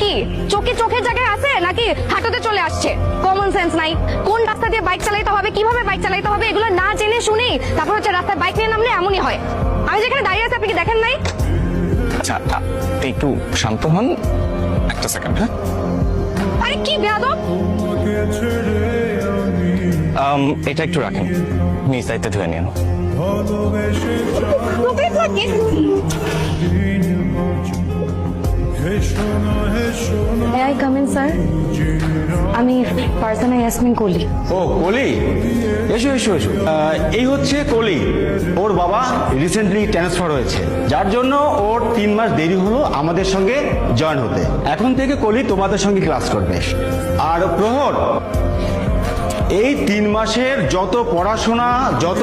কি চোখে চোখের জায়গায় আছে নাকি হাঁটুতে চলে আসছে? কমন সেন্স নাই। কোন রাস্তা দিয়ে বাইক চালাতে হবে, কিভাবে বাইক চালাতে হবে এগুলো না জেনে শুনেই তারপর হচ্ছে রাস্তায় বাইক নিয়ে নামলে এমনই হয়। আমি যেখানে দাঁড়িয়ে আছি আপনি কি দেখেন নাই? আচ্ছা একটু শান্ত হন, একটা সেকেন্ড। হ্যাঁ, আরে কি বেয়াদব! এটা একটু রাখেন, নিজ দায়িত্বে ধুয়ে নিন। চোখে থাকে। May I come in, sir? আমি ফারজানা ইয়াসমিন কলি। ও কলি, এসো এসো এসো। এই হচ্ছে কলি, ওর বাবা রিসেন্টলি ট্রান্সফার হয়েছে, যার জন্য ওর 3 মাস দেরি হলো আমাদের সঙ্গে জয়েন হতে। এখন থেকে কলি তোমাদের সঙ্গে ক্লাস করবে। আর প্রহর, এই 3 মাসের যত পড়াশোনা, যত